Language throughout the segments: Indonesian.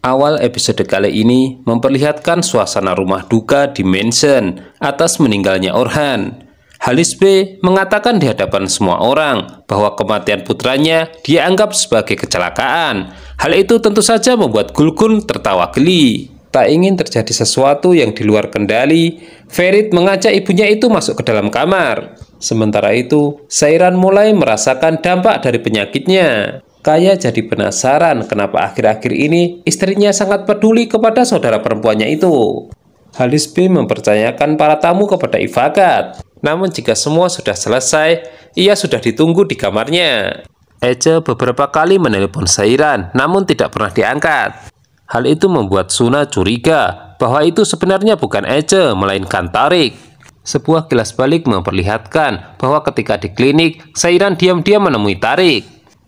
Awal episode kali ini memperlihatkan suasana rumah duka di mansion atas meninggalnya Orhan. Halis B mengatakan di hadapan semua orang bahwa kematian putranya dia anggap sebagai kecelakaan. Hal itu tentu saja membuat Gulgun tertawa geli. Tak ingin terjadi sesuatu yang di luar kendali, Ferit mengajak ibunya itu masuk ke dalam kamar. Sementara itu, Sairan mulai merasakan dampak dari penyakitnya. Kaya jadi penasaran kenapa akhir-akhir ini istrinya sangat peduli kepada saudara perempuannya itu. Halis B mempercayakan para tamu kepada Ifakat. Namun jika semua sudah selesai, ia sudah ditunggu di kamarnya. Ece beberapa kali menelepon Sairan, namun tidak pernah diangkat. Hal itu membuat Suna curiga bahwa itu sebenarnya bukan Ece, melainkan Tarik. Sebuah kilas balik memperlihatkan bahwa ketika di klinik, Sairan diam-diam menemui Tarik.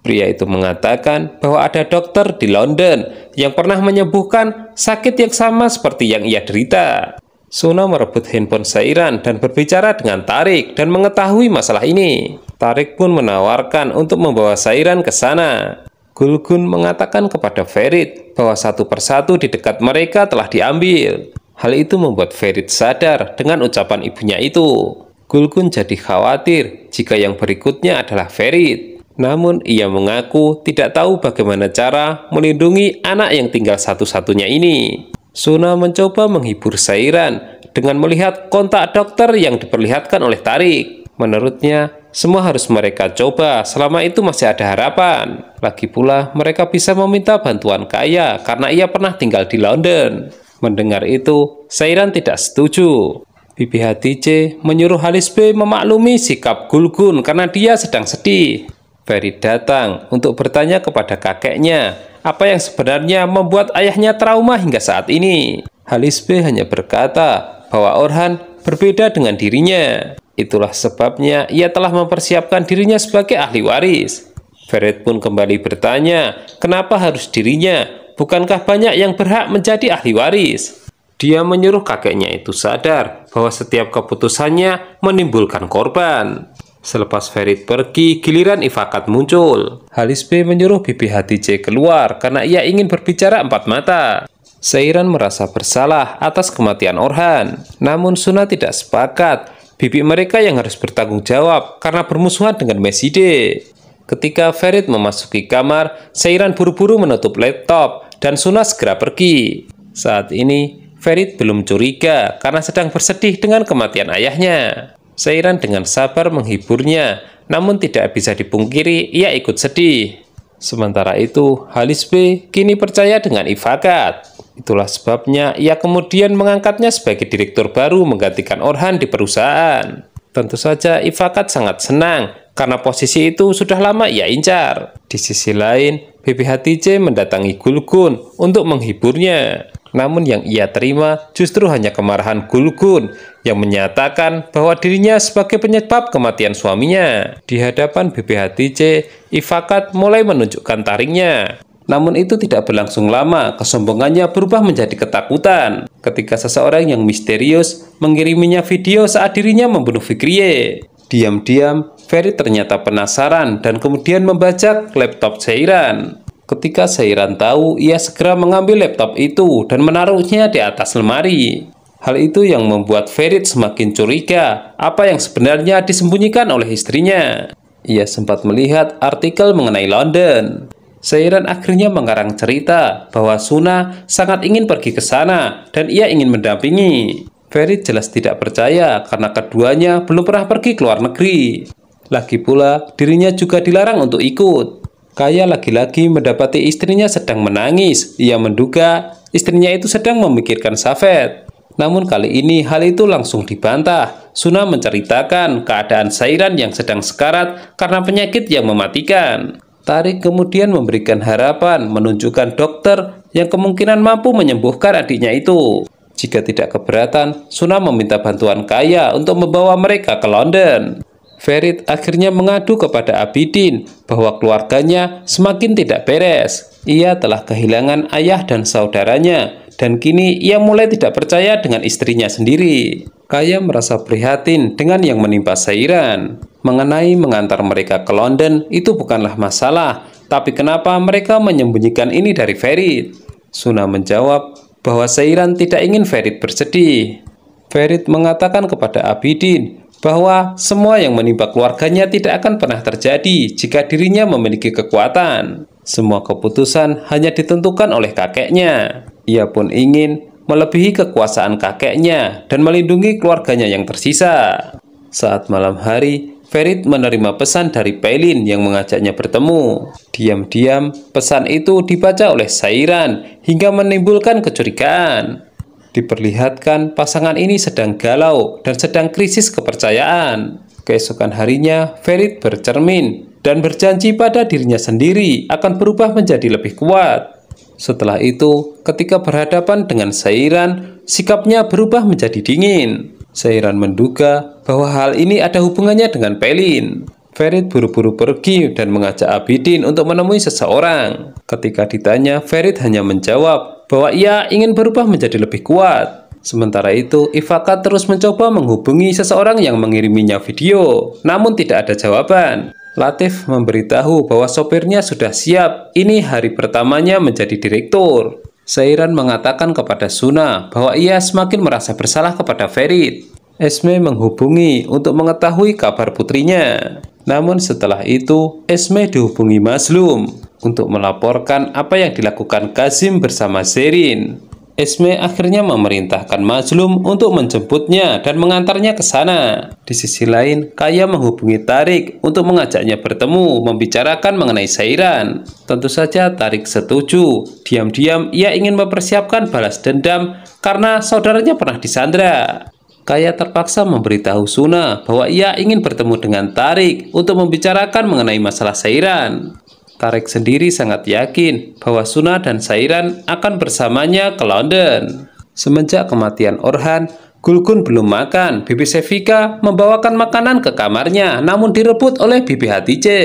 Pria itu mengatakan bahwa ada dokter di London yang pernah menyembuhkan sakit yang sama seperti yang ia derita. Suna merebut handphone Sairan dan berbicara dengan Tarik dan mengetahui masalah ini. Tarik pun menawarkan untuk membawa Sairan ke sana. Gulgun mengatakan kepada Ferit bahwa satu persatu di dekat mereka telah diambil. Hal itu membuat Ferit sadar dengan ucapan ibunya itu. Gulgun jadi khawatir jika yang berikutnya adalah Ferit. Namun ia mengaku tidak tahu bagaimana cara melindungi anak yang tinggal satu-satunya ini. Suna mencoba menghibur Sairan dengan melihat kontak dokter yang diperlihatkan oleh Tarik. Menurutnya, semua harus mereka coba selama itu masih ada harapan. Lagi pula, mereka bisa meminta bantuan Kaya karena ia pernah tinggal di London. Mendengar itu, Sairan tidak setuju. Bibi Hatice menyuruh Halis B memaklumi sikap Gulgun karena dia sedang sedih. Ferit datang untuk bertanya kepada kakeknya apa yang sebenarnya membuat ayahnya trauma hingga saat ini. Halis B hanya berkata bahwa Orhan berbeda dengan dirinya. Itulah sebabnya ia telah mempersiapkan dirinya sebagai ahli waris. Ferit pun kembali bertanya kenapa harus dirinya, bukankah banyak yang berhak menjadi ahli waris? Dia menyuruh kakeknya itu sadar bahwa setiap keputusannya menimbulkan korban. Selepas Ferit pergi, giliran Ifakat muncul. Halis B menyuruh Bibi Hatice keluar karena ia ingin berbicara empat mata. Sairan merasa bersalah atas kematian Orhan. Namun Suna tidak sepakat. Bibi mereka yang harus bertanggung jawab karena bermusuhan dengan Meside. Ketika Ferit memasuki kamar, Sairan buru-buru menutup laptop dan Suna segera pergi. Saat ini, Ferit belum curiga karena sedang bersedih dengan kematian ayahnya. Sairan dengan sabar menghiburnya, namun tidak bisa dipungkiri ia ikut sedih. Sementara itu, Halis B kini percaya dengan Ifakat. Itulah sebabnya ia kemudian mengangkatnya sebagai direktur baru menggantikan Orhan di perusahaan. Tentu saja Ifakat sangat senang karena posisi itu sudah lama ia incar. Di sisi lain, Bibi Hatice mendatangi Gulgun untuk menghiburnya. Namun yang ia terima justru hanya kemarahan Gulgun yang menyatakan bahwa dirinya sebagai penyebab kematian suaminya. Di hadapan Bibi Hatice, Ifakat mulai menunjukkan taringnya. Namun itu tidak berlangsung lama, kesombongannya berubah menjadi ketakutan ketika seseorang yang misterius mengiriminya video saat dirinya membunuh Fikriye. Diam-diam, Ferit ternyata penasaran dan kemudian membajak laptop Sairan. Ketika Sairan tahu, ia segera mengambil laptop itu dan menaruhnya di atas lemari. Hal itu yang membuat Ferit semakin curiga apa yang sebenarnya disembunyikan oleh istrinya. Ia sempat melihat artikel mengenai London. Sairan akhirnya mengarang cerita bahwa Suna sangat ingin pergi ke sana dan ia ingin mendampingi. Ferit jelas tidak percaya karena keduanya belum pernah pergi ke luar negeri. Lagi pula, dirinya juga dilarang untuk ikut. Kaya lagi-lagi mendapati istrinya sedang menangis. Ia menduga istrinya itu sedang memikirkan Safed. Namun kali ini hal itu langsung dibantah. Suna menceritakan keadaan Sairan yang sedang sekarat karena penyakit yang mematikan. Tarik kemudian memberikan harapan menunjukkan dokter yang kemungkinan mampu menyembuhkan adiknya itu. Jika tidak keberatan, Suna meminta bantuan Kaya untuk membawa mereka ke London. Ferit akhirnya mengadu kepada Abidin bahwa keluarganya semakin tidak beres. Ia telah kehilangan ayah dan saudaranya, dan kini ia mulai tidak percaya dengan istrinya sendiri. Kaya merasa prihatin dengan yang menimpa Sairan. Mengenai mengantar mereka ke London itu bukanlah masalah, tapi kenapa mereka menyembunyikan ini dari Ferit? Suna menjawab bahwa Seiran tidak ingin Ferit bersedih. Ferit mengatakan kepada Abidin bahwa semua yang menimpa keluarganya tidak akan pernah terjadi jika dirinya memiliki kekuatan. Semua keputusan hanya ditentukan oleh kakeknya. Ia pun ingin melebihi kekuasaan kakeknya dan melindungi keluarganya yang tersisa. Saat malam hari, Ferit menerima pesan dari Pelin yang mengajaknya bertemu. Diam-diam, pesan itu dibaca oleh Seiran hingga menimbulkan kecurigaan. Diperlihatkan pasangan ini sedang galau dan sedang krisis kepercayaan. Keesokan harinya, Ferit bercermin dan berjanji pada dirinya sendiri akan berubah menjadi lebih kuat. Setelah itu, ketika berhadapan dengan Seiran, sikapnya berubah menjadi dingin. Seiran menduga bahwa hal ini ada hubungannya dengan Pelin. Ferit buru-buru pergi dan mengajak Abidin untuk menemui seseorang. Ketika ditanya, Ferit hanya menjawab bahwa ia ingin berubah menjadi lebih kuat. Sementara itu, Ifaka terus mencoba menghubungi seseorang yang mengiriminya video, namun tidak ada jawaban. Latif memberitahu bahwa sopirnya sudah siap. Ini hari pertamanya menjadi direktur. Seiran mengatakan kepada Suna bahwa ia semakin merasa bersalah kepada Ferit. Esme menghubungi untuk mengetahui kabar putrinya. Namun setelah itu, Esme dihubungi Mazlum untuk melaporkan apa yang dilakukan Kazim bersama Zerin. Esme akhirnya memerintahkan Mazlum untuk menjemputnya dan mengantarnya ke sana. Di sisi lain, Kaya menghubungi Tarik untuk mengajaknya bertemu, membicarakan mengenai Seiran. Tentu saja Tarik setuju. Diam-diam ia ingin mempersiapkan balas dendam karena saudaranya pernah disandra. Kaya terpaksa memberitahu Suna bahwa ia ingin bertemu dengan Tarik untuk membicarakan mengenai masalah Seiran. Tarik sendiri sangat yakin bahwa Suna dan Seiran akan bersamanya ke London. Semenjak kematian Orhan, Gulgun belum makan. Bibi Sevika membawakan makanan ke kamarnya, namun direbut oleh Bibi Hatice.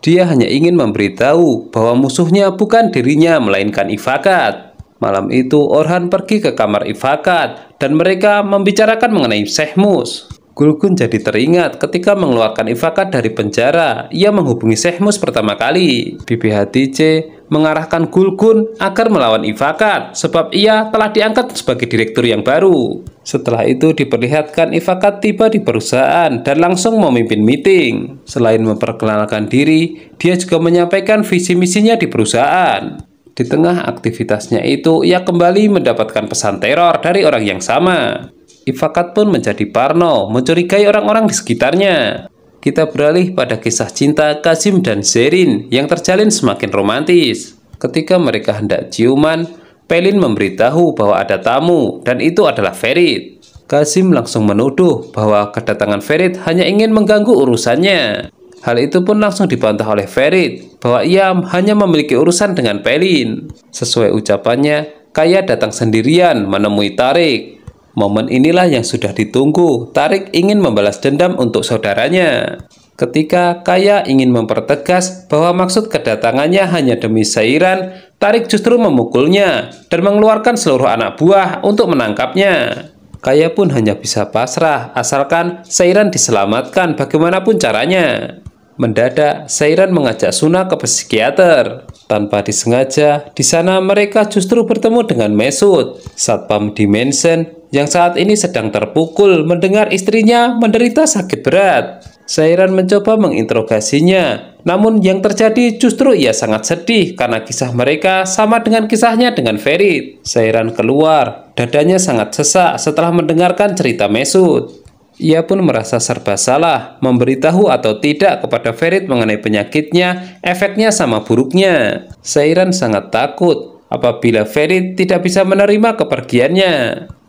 Dia hanya ingin memberitahu bahwa musuhnya bukan dirinya, melainkan Ifakat. Malam itu, Orhan pergi ke kamar Ifakat, dan mereka membicarakan mengenai Sehmus. Gulgun jadi teringat ketika mengeluarkan Ifakat dari penjara. Ia menghubungi Sehmus pertama kali. Bibi Hatice mengarahkan Gulgun agar melawan Ifakat, sebab ia telah diangkat sebagai direktur yang baru. Setelah itu diperlihatkan Ifakat tiba di perusahaan dan langsung memimpin meeting. Selain memperkenalkan diri, dia juga menyampaikan visi misinya di perusahaan. Di tengah aktivitasnya itu, ia kembali mendapatkan pesan teror dari orang yang sama. Ifakat pun menjadi parno, mencurigai orang-orang di sekitarnya. Kita beralih pada kisah cinta Kazim dan Zerin yang terjalin semakin romantis. Ketika mereka hendak ciuman, Pelin memberitahu bahwa ada tamu, dan itu adalah Ferit. Kazim langsung menuduh bahwa kedatangan Ferit hanya ingin mengganggu urusannya. Hal itu pun langsung dibantah oleh Ferit, bahwa ia hanya memiliki urusan dengan Pelin. Sesuai ucapannya, Kaya datang sendirian menemui Tarik. Momen inilah yang sudah ditunggu. Tarik ingin membalas dendam untuk saudaranya. Ketika Kaya ingin mempertegas bahwa maksud kedatangannya hanya demi Seiran, Tarik justru memukulnya dan mengeluarkan seluruh anak buah untuk menangkapnya. Kaya pun hanya bisa pasrah asalkan Seiran diselamatkan bagaimanapun caranya. Mendadak, Seiran mengajak Suna ke psikiater. Tanpa disengaja, di sana mereka justru bertemu dengan Mesut, satpam di Mansion, yang saat ini sedang terpukul mendengar istrinya menderita sakit berat. Seiran mencoba menginterogasinya, namun yang terjadi justru ia sangat sedih karena kisah mereka sama dengan kisahnya dengan Ferit. Seiran keluar, dadanya sangat sesak setelah mendengarkan cerita Mesut. Ia pun merasa serba salah, memberitahu atau tidak kepada Ferit mengenai penyakitnya, efeknya sama buruknya. Seiran sangat takut apabila Ferit tidak bisa menerima kepergiannya.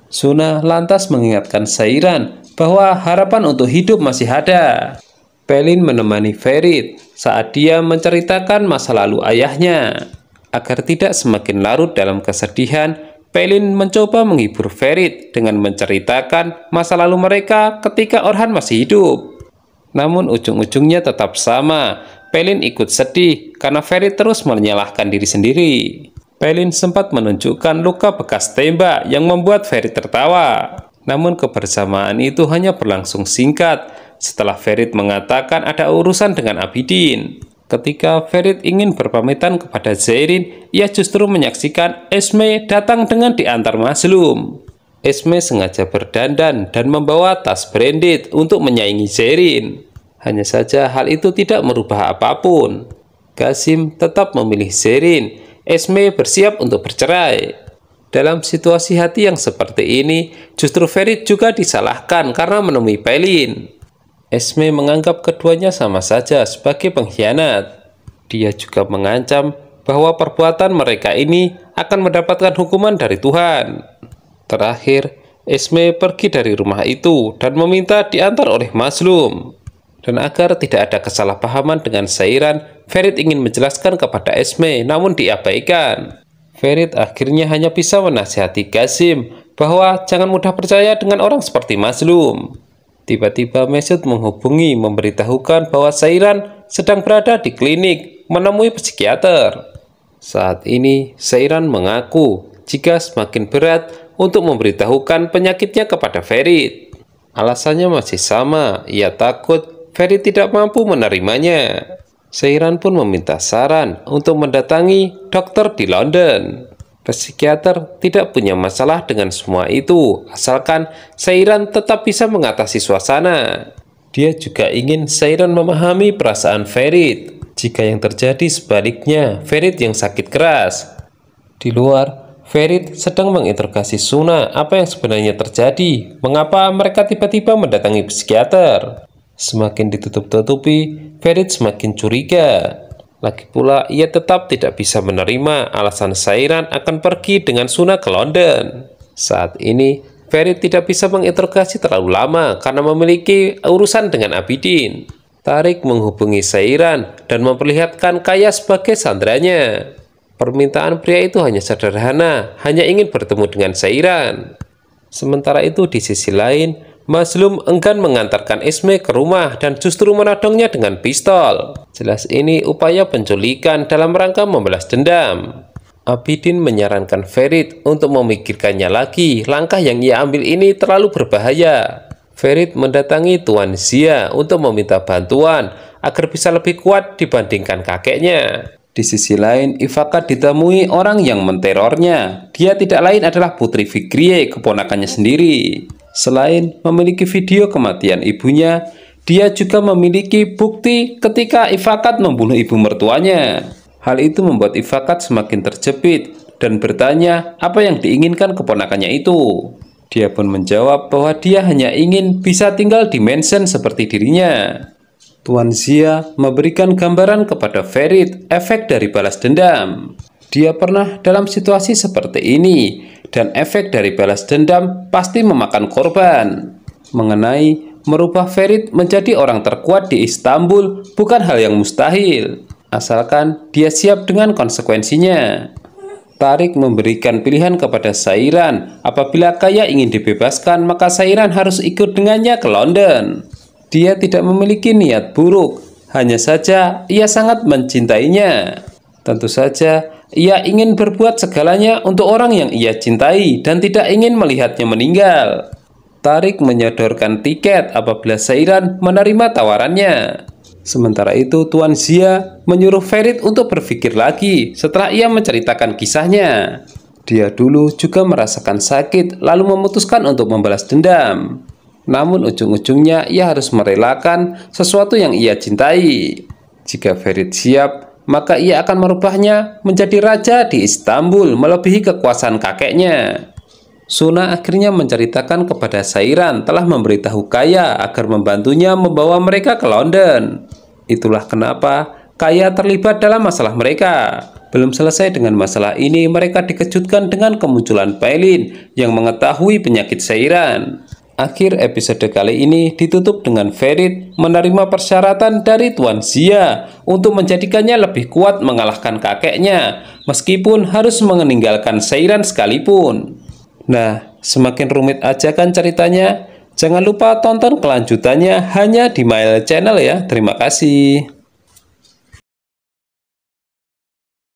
Suna lantas mengingatkan Seiran bahwa harapan untuk hidup masih ada. Pelin menemani Ferit saat dia menceritakan masa lalu ayahnya. Agar tidak semakin larut dalam kesedihan, Pelin mencoba menghibur Ferit dengan menceritakan masa lalu mereka ketika Orhan masih hidup. Namun ujung-ujungnya tetap sama. Pelin ikut sedih karena Ferit terus menyalahkan diri sendiri. Pelin sempat menunjukkan luka bekas tembak yang membuat Ferit tertawa. Namun kebersamaan itu hanya berlangsung singkat setelah Ferit mengatakan ada urusan dengan Abidin. Ketika Ferit ingin berpamitan kepada Zairin, ia justru menyaksikan Esme datang dengan diantar Mazlum. Esme sengaja berdandan dan membawa tas branded untuk menyaingi Zairin. Hanya saja hal itu tidak merubah apapun. Qasim tetap memilih Zairin. Esme bersiap untuk bercerai. Dalam situasi hati yang seperti ini, justru Ferit juga disalahkan karena menemui Pelin. Esme menganggap keduanya sama saja sebagai pengkhianat. Dia juga mengancam bahwa perbuatan mereka ini akan mendapatkan hukuman dari Tuhan. Terakhir, Esme pergi dari rumah itu dan meminta diantar oleh Mazlum. Dan agar tidak ada kesalahpahaman dengan Sairan, Ferit ingin menjelaskan kepada Esme namun diabaikan. Ferit akhirnya hanya bisa menasihati Qasim bahwa jangan mudah percaya dengan orang seperti Mazlum. Tiba-tiba Mesut menghubungi memberitahukan bahwa Sairan sedang berada di klinik menemui psikiater. Saat ini Sairan mengaku jika semakin berat untuk memberitahukan penyakitnya kepada Ferit. Alasannya masih sama, ia takut Ferit tidak mampu menerimanya. Sairan pun meminta saran untuk mendatangi dokter di London. Psikiater tidak punya masalah dengan semua itu, asalkan Sairan tetap bisa mengatasi suasana. Dia juga ingin Sairan memahami perasaan Ferit. Jika yang terjadi sebaliknya, Ferit yang sakit keras. Di luar, Ferit sedang menginterogasi Suna apa yang sebenarnya terjadi, mengapa mereka tiba-tiba mendatangi psikiater. Semakin ditutup-tutupi, Ferit semakin curiga. Lagi pula, ia tetap tidak bisa menerima alasan Sairan akan pergi dengan Suna ke London. Saat ini, Ferit tidak bisa menginterogasi terlalu lama karena memiliki urusan dengan Abidin. Tarik menghubungi Sairan dan memperlihatkan Kaya sebagai sandranya. Permintaan pria itu hanya sederhana, hanya ingin bertemu dengan Sairan. Sementara itu di sisi lain, Mazlum enggan mengantarkan Esme ke rumah dan justru menodongnya dengan pistol. Jelas ini upaya penculikan dalam rangka membalas dendam. Abidin menyarankan Ferit untuk memikirkannya lagi, langkah yang ia ambil ini terlalu berbahaya. Ferit mendatangi Tuan Zia untuk meminta bantuan agar bisa lebih kuat dibandingkan kakeknya. Di sisi lain, Ifakat ditemui orang yang menterornya. Dia tidak lain adalah Putri Fikriye, keponakannya sendiri. Selain memiliki video kematian ibunya, dia juga memiliki bukti ketika Ifakat membunuh ibu mertuanya. Hal itu membuat Ifakat semakin terjepit dan bertanya apa yang diinginkan keponakannya itu. Dia pun menjawab bahwa dia hanya ingin bisa tinggal di mansion seperti dirinya. Tuan Zia memberikan gambaran kepada Ferit efek dari balas dendam. Dia pernah dalam situasi seperti ini, dan efek dari balas dendam pasti memakan korban. Mengenai merubah Ferit menjadi orang terkuat di Istanbul bukan hal yang mustahil, asalkan dia siap dengan konsekuensinya. Tarik memberikan pilihan kepada Sairan. Apabila Kaya ingin dibebaskan, maka Sairan harus ikut dengannya ke London. Dia tidak memiliki niat buruk, hanya saja ia sangat mencintainya. Tentu saja, ia ingin berbuat segalanya untuk orang yang ia cintai dan tidak ingin melihatnya meninggal. Tarik menyodorkan tiket apabila Sairan menerima tawarannya. Sementara itu, Tuan Zia menyuruh Ferit untuk berpikir lagi setelah ia menceritakan kisahnya. Dia dulu juga merasakan sakit lalu memutuskan untuk membalas dendam. Namun ujung-ujungnya ia harus merelakan sesuatu yang ia cintai. Jika Ferit siap, maka ia akan merubahnya menjadi raja di Istanbul melebihi kekuasaan kakeknya. Suna akhirnya menceritakan kepada Sairan telah memberitahu Kaya agar membantunya membawa mereka ke London. Itulah kenapa Kaya terlibat dalam masalah mereka. Belum selesai dengan masalah ini, mereka dikejutkan dengan kemunculan Pelin yang mengetahui penyakit Sairan. Akhir episode kali ini ditutup dengan Ferit menerima persyaratan dari Tuan Zia untuk menjadikannya lebih kuat mengalahkan kakeknya, meskipun harus meninggalkan Sairan sekalipun. Nah, semakin rumit aja kan ceritanya? Jangan lupa tonton kelanjutannya hanya di Mail Channel ya. Terima kasih.